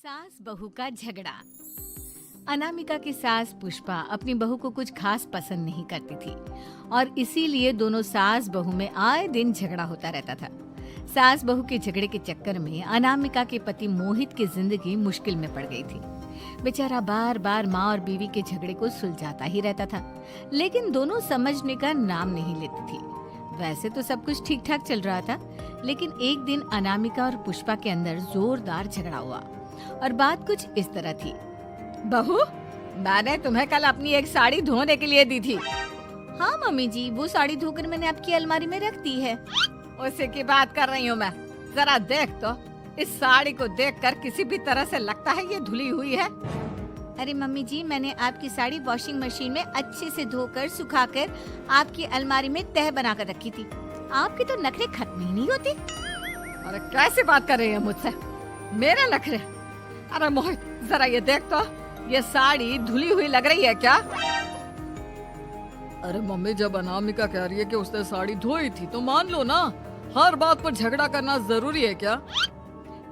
सास बहू का झगड़ा। अनामिका की सास पुष्पा अपनी बहू को कुछ खास पसंद नहीं करती थी और इसीलिए दोनों सास बहू में आए दिन झगड़ा होता रहता था। सास बहू के झगड़े के चक्कर में अनामिका के पति मोहित की जिंदगी मुश्किल में पड़ गई थी। बेचारा बार बार माँ और बीवी के झगड़े को सुलझाता ही रहता था, लेकिन दोनों समझने का नाम नहीं लेती थी। वैसे तो सब कुछ ठीक ठाक चल रहा था, लेकिन एक दिन अनामिका और पुष्पा के अंदर जोरदार झगड़ा हुआ और बात कुछ इस तरह थी। बहू, मैंने तुम्हें कल अपनी एक साड़ी धोने के लिए दी थी। हाँ मम्मी जी, वो साड़ी धोकर मैंने आपकी अलमारी में रख दी है। उसी की बात कर रही हूँ मैं। जरा देख तो, इस साड़ी को देखकर किसी भी तरह से लगता है ये धुली हुई है। अरे मम्मी जी, मैंने आपकी साड़ी वॉशिंग मशीन में अच्छे से धोकर सुखाकर आपकी अलमारी में तह बनाकर रखी थी। आपके तो नखरे खत्म ही नहीं होते। अरे कैसी बात कर रही है मुझसे? मेरे नखरे? अरे मोहित, जरा ये देख तो, ये साड़ी धुली हुई लग रही है क्या? अरे मम्मी, जब अनामिका कह रही है कि उसने साड़ी धोई थी तो मान लो ना। हर बात पर झगड़ा करना जरूरी है क्या?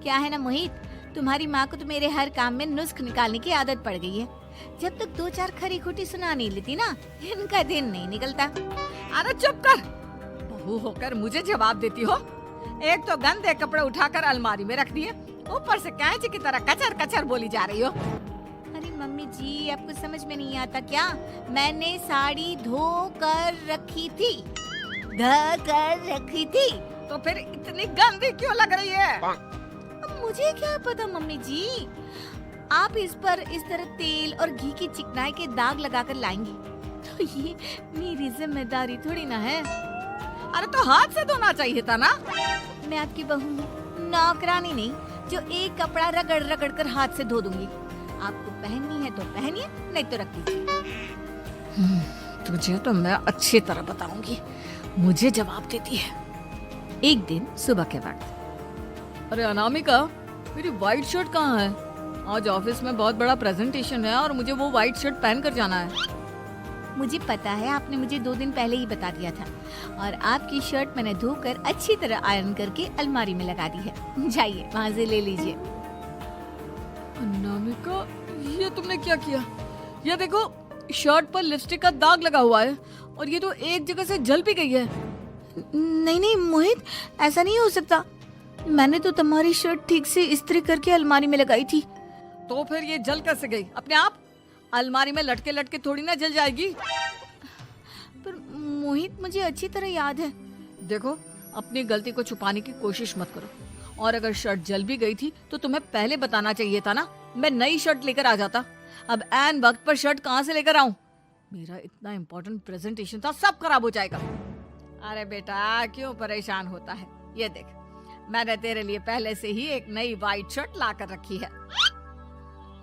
क्या है ना मोहित, तुम्हारी माँ को तो मेरे हर काम में नुस्ख निकालने की आदत पड़ गई है। जब तक दो चार खरी खोटी सुना नहीं लेती ना, इनका दिन नहीं निकलता। अरे चुप कर, बहू होकर मुझे जवाब देती हो। एक तो गंदे कपड़े उठाकर अलमारी में रख दिए, ऊपर से कैंची की तरह कचर कचर बोली जा रही हो। अरे मम्मी जी, आपको समझ में नहीं आता क्या? मैंने साड़ी धो कर रखी थी। तो फिर इतनी गंदी क्यों लग रही है? अब मुझे क्या पता मम्मी जी, आप इस पर इस तरह तेल और घी की चिकनाई के दाग लगाकर लाएंगी तो ये मेरी जिम्मेदारी थोड़ी ना है। अरे तो हाथ से धोना चाहिए था ना। मैं आपकी बहू हूँ, नौकरानी नहीं जो एक कपड़ा रगड़ रगड़ कर हाथ से धो दूंगी। आपको पहननी है तो पहनिए, नहीं तो रख दीजिए। तुझे तो मैं अच्छी तरह बताऊंगी, मुझे जवाब देती है। एक दिन सुबह के वक्त। अरे अनामिका, मेरी व्हाइट शर्ट कहाँ है? आज ऑफिस में बहुत बड़ा प्रेजेंटेशन है और मुझे वो व्हाइट शर्ट पहन कर जाना है। मुझे पता है, आपने मुझे 2 दिन पहले ही बता दिया था और आपकी शर्ट मैंने धोकर अच्छी तरह आयरन करके अलमारी में लगा दी है। जाइए वहाँ से ले लीजिए। अनामिका, ये तुमने क्या किया? ये देखो, शर्ट पर लिपस्टिक का दाग लगा हुआ है और ये तो एक जगह से जल भी गई है। नहीं नहीं मोहित, ऐसा नहीं हो सकता। मैंने तो तुम्हारी शर्ट ठीक से इस्त्री करके अलमारी में लगाई थी। तो फिर ये जल कैसे गई अपने आप? अलमारी में लटके लटके थोड़ी ना जल जाएगी। पर मोहित, मुझे अच्छी तरह याद है। देखो, अपनी गलती को छुपाने की कोशिश मत करो। और अगर शर्ट जल भी गई थी तो तुम्हें पहले बताना चाहिए था ना। मैं नई शर्ट लेकर आ जाता। अब ऐन वक्त पर शर्ट कहाँ से लेकर आऊं? मेरा इतना इम्पोर्टेंट प्रेजेंटेशन था, सब खराब हो जाएगा। अरे बेटा, क्यों परेशान होता है? ये देख, मैंने तेरे लिए पहले से ही एक नई व्हाइट शर्ट ला कर रखी है।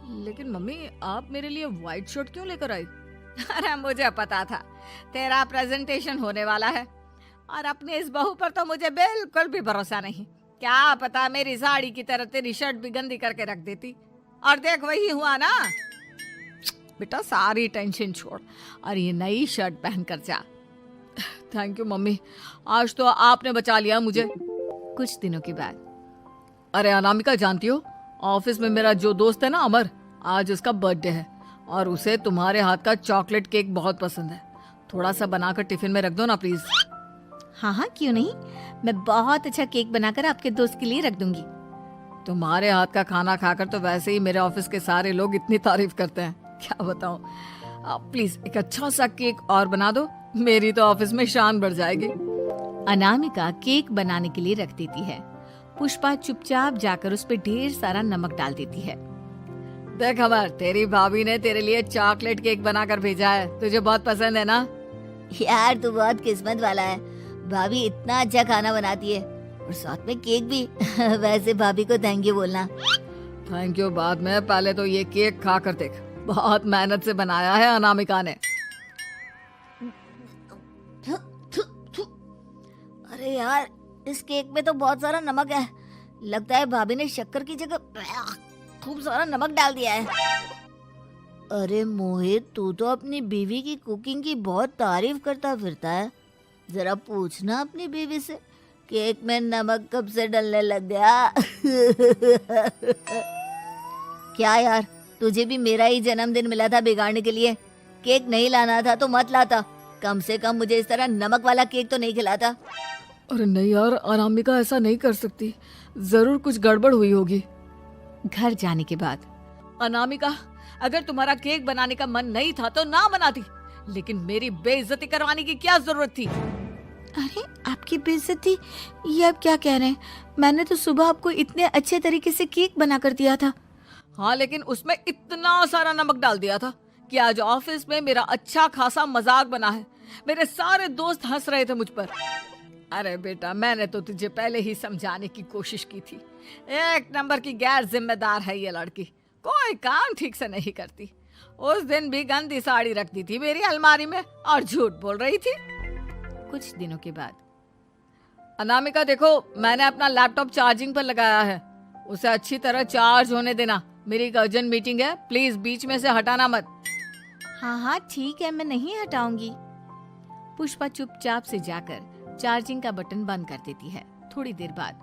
लेकिन मम्मी, आप मेरे लिए व्हाइट शर्ट क्यों लेकर आई? अरे मुझे पता था तेरा प्रेजेंटेशन होने वाला है और अपनी इस बहू पर तो मुझे बिल्कुल भी भरोसा नहीं। क्या पता मेरी साड़ी की तरह तेरी शर्ट भी गंदी करके रख देती। और देख, वही हुआ ना। बेटा, सारी टेंशन छोड़ और ये नई शर्ट पहन कर जा। थैंक यू मम्मी, आज तो आपने बचा लिया मुझे। कुछ दिनों के बाद। अरे अनामिका, जानती हो, ऑफिस में मेरा जो दोस्त है ना अमर, आज उसका बर्थडे है और उसे तुम्हारे हाथ का चॉकलेट केक बहुत पसंद है। थोड़ा सा बनाकर टिफिन में रख दो ना प्लीज। हाँ हाँ, क्यों नहीं, मैं बहुत अच्छा केक बनाकर आपके दोस्त के लिए रख दूंगी। तुम्हारे हाथ का खाना खाकर तो वैसे ही मेरे ऑफिस के सारे लोग इतनी तारीफ करते हैं, क्या बताऊं। प्लीज एक अच्छा सा केक और बना दो, मेरी तो ऑफिस में शान बढ़ जाएगी। अनामिका केक बनाने के लिए रख देती है। पुष्पा चुपचाप जाकर उस पे ढेर सारा नमक डाल देती है। देख अमर, तेरी भाभी ने तेरे लिए चॉकलेट केक बनाकर भेजा है, तुझे बहुत पसंद है ना? यार, तू बहुत किस्मत वाला है, भाभी इतना अच्छा खाना बनाती है और साथ में केक भी। वैसे भाभी को थैंक यू बोलना। थैंक यू बाद में, पहले तो ये केक खा कर देख। बहुत मेहनत से बनाया है अनामिका ने। अरे यार, इस केक में तो बहुत सारा नमक है। लगता है भाभी ने शक्कर की जगह खूब सारा नमक डाल दिया है। अरे मोहित, तू तो अपनी बीवी की कुकिंग की बहुत तारीफ करता फिरता है। जरा पूछना अपनी बीवी से, केक में नमक कब से डलने लग गया। क्या यार, तुझे भी मेरा ही जन्मदिन मिला था बिगाड़ने के लिए? केक नहीं लाना था तो मत लाता, कम से कम मुझे इस तरह नमक वाला केक तो नहीं खिलाता। अरे नहीं यार, अनामिका ऐसा नहीं कर सकती, जरूर कुछ गड़बड़ हुई होगी। घर जाने के बाद अनामिका, अगर तुम्हारा केक बनाने का मन नहीं था तो ना बनाती, लेकिन मेरी बेइज्जती करवाने की क्या जरूरत थी? अरे आपकी बेइज्जती, ये आप क्या कह रहे हैं? मैंने तो सुबह आपको इतने अच्छे तरीके से केक बना कर दिया था। हाँ, लेकिन उसमें इतना सारा नमक डाल दिया था कि आज ऑफिस में मेरा अच्छा खासा मजाक बना है। मेरे सारे दोस्त हंस रहे थे मुझ पर। अरे बेटा, मैंने तो तुझे पहले ही समझाने की कोशिश की थी। एक नंबर की गैर जिम्मेदार है ये लड़की, कोई काम ठीक से नहीं करती। उस दिन भी गंदी साड़ी रख दी थी मेरी अलमारी में और झूठ बोल रही थी। कुछ दिनों के बाद अनामिका देखो, मैंने अपना लैपटॉप चार्जिंग पर लगाया है, उसे अच्छी तरह चार्ज होने देना। मेरी एक अर्जेंट मीटिंग है, प्लीज बीच में से हटाना मत। हाँ हाँ ठीक है, मैं नहीं हटाऊंगी। पुष्पा चुपचाप से जाकर चार्जिंग का बटन बंद कर देती है। थोड़ी देर बाद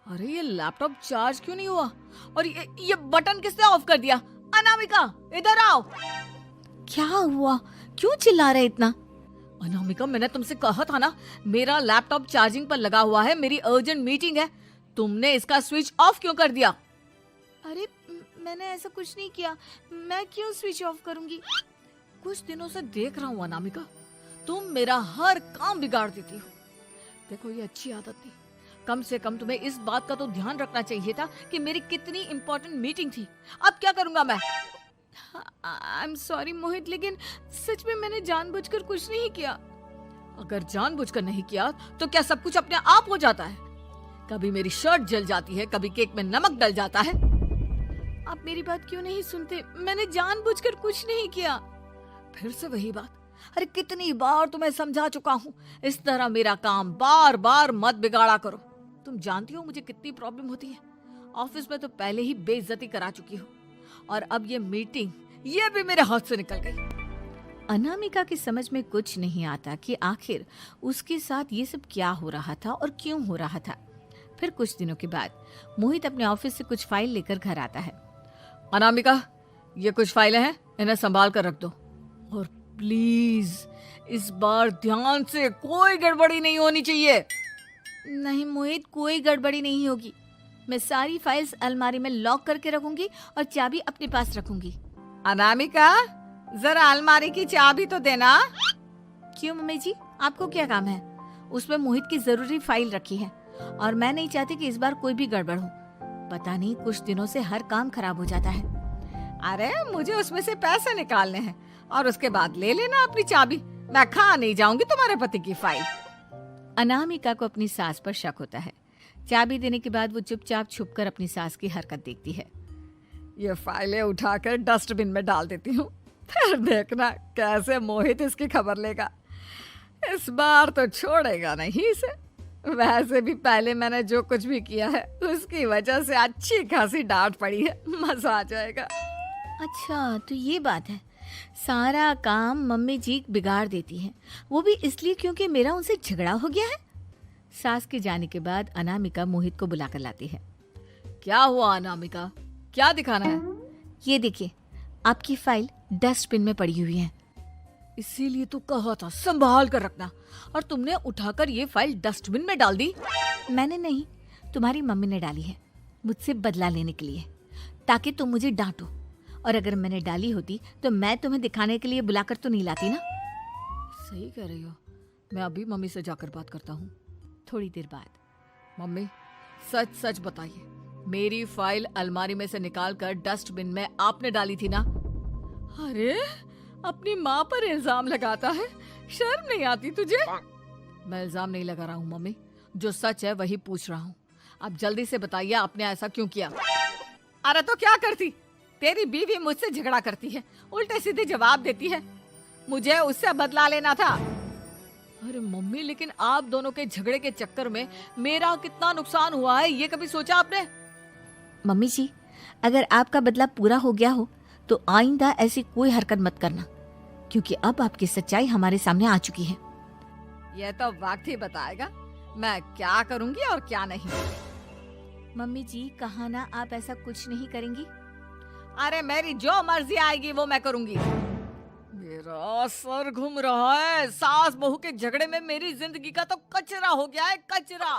अरे ये लैपटॉप चार्ज क्यों नहीं हुआ? और ये बटन किसने ऑफ कर दिया? अनामिका इधर आओ। क्या हुआ, क्यों चिल्ला रहे इतना? अनामिका, मैंने तुमसे कहा था ना, मेरा लैपटॉप चार्जिंग पर लगा हुआ है, मेरी अर्जेंट मीटिंग है। तुमने इसका स्विच ऑफ क्यों कर दिया? अरे मैंने ऐसा कुछ नहीं किया, मैं क्यों स्विच ऑफ करूंगी? कुछ दिनों से देख रहा हूँ अनामिका, तुम मेरा हर काम बिगाड़ देती हो। देखो ये अच्छी आदत नहीं, कम से कम तुम्हें इस बात का तो ध्यान रखना चाहिए था कि मेरी कितनी इंपॉर्टेंट मीटिंग थी। अब क्या करूंगा मैं? आई एम सॉरी मोहित, लेकिन सच में मैंने जानबूझकर कुछ नहीं किया। अगर जानबूझकर नहीं किया तो क्या सब कुछ अपने आप हो जाता है? कभी मेरी शर्ट जल जाती है, कभी केक में नमक डल जाता है। आप मेरी बात क्यों नहीं सुनते? मैंने जानबूझकर कुछ नहीं किया। फिर से वही बात। अरे कितनी बार तुम्हें समझा चुका हूँ, इस तरह मेरा काम बार बार मत बिगाड़ा करो। तुम जानती हो मुझे कितनी प्रॉब्लम होती है। ऑफिस में तो पहले ही बेइज्जती करा चुकी हो, और अब ये मीटिंग, ये भी मेरे हाथ से निकल गई। अनामिका की समझ में कुछ नहीं आता कि आखिर उसके साथ ये सब क्या हो रहा था और क्यों हो रहा था। फिर कुछ दिनों के बाद मोहित अपने ऑफिस से कुछ फाइल लेकर घर आता है। अनामिका, ये कुछ फाइलें हैं, इन्हें संभाल कर रख दो, और प्लीज इस बार ध्यान से, कोई गड़बड़ी नहीं होनी चाहिए। नहीं मोहित, कोई गड़बड़ी नहीं होगी। मैं सारी फाइल्स अलमारी में लॉक करके रखूंगी और चाबी अपने पास रखूंगी। अनामिका, जरा अलमारी की चाबी तो देना। क्यों मम्मी जी, आपको क्या काम है? उसमें मोहित की जरूरी फाइल रखी है और मैं नहीं चाहती कि इस बार कोई भी गड़बड़ हो। पता नहीं कुछ दिनों से हर काम खराब हो जाता है। अरे मुझे उसमें से पैसे निकालने हैं और उसके बाद ले लेना अपनी चाबी। मैं खा नहीं जाऊंगी तुम्हारे पति की फाइल। अनामिका को अपनी सास पर शक होता है। चाबी देने के बाद वो चुपचाप छुपकर अपनी सास की हरकत देखती है। ये फाइलें उठाकर डस्टबिन में डाल देती हूँ, फिर देखना कैसे मोहित इसकी खबर लेगा। इस बार तो छोड़ेगा नहीं इसे। वैसे भी पहले मैंने जो कुछ भी किया है उसकी वजह से अच्छी खासी डांट पड़ी है, मजा आ जाएगा। अच्छा तो ये बात है, सारा काम मम्मी जी बिगाड़ देती हैं, वो भी इसलिए क्योंकि मेरा उनसे झगड़ा हो गया है। सास के जाने के बाद अनामिका मोहित को बुलाकर लाती है। क्या हुआ अनामिका, क्या दिखाना है? ये देखिए, आपकी फाइल डस्टबिन में पड़ी हुई है। इसीलिए तो कहा था संभाल कर रखना, और तुमने उठाकर ये फाइल डस्टबिन में डाल दी। मैंने नहीं, तुम्हारी मम्मी ने डाली है, मुझसे बदला लेने के लिए, ताकि तुम मुझे डांटो। और अगर मैंने डाली होती तो मैं तुम्हें दिखाने के लिए बुलाकर तो नहीं लाती ना। सही कह रही हो, मैं अभी मम्मी से जाकर बात करता हूँ। थोड़ी देर बाद, मम्मी सच सच बताइए, मेरी फाइल अलमारी में से निकाल कर डस्टबिन में आपने डाली थी ना? अरे अपनी माँ पर इल्जाम लगाता है, शर्म नहीं आती तुझे? मैं इल्जाम नहीं लगा रहा हूँ मम्मी, जो सच है वही पूछ रहा हूँ। आप जल्दी से बताइए आपने ऐसा क्यों किया? अरे तो क्या करती, तेरी बीवी मुझसे झगड़ा करती है, उल्टे सीधे जवाब देती है, मुझे उससे बदला लेना था। अरे मम्मी, लेकिन आप दोनों के झगड़े के चक्कर में मेरा कितना नुकसान हुआ है, ये कभी सोचा आपने? मम्मी जी, अगर आपका बदला पूरा हो गया हो तो आइंदा ऐसी कोई हरकत मत करना, क्योंकि अब आपकी सच्चाई हमारे सामने आ चुकी है। यह तो वक्त ही बताएगा मैं क्या करूंगी और क्या नहीं। मम्मी जी, कहा ना आप ऐसा कुछ नहीं करेंगी। अरे मेरी जो मर्जी आएगी वो मैं करूंगी। मेरा सर घूम रहा है। सास बहू के झगड़े में मेरी जिंदगी का तो कचरा हो गया है, कचरा।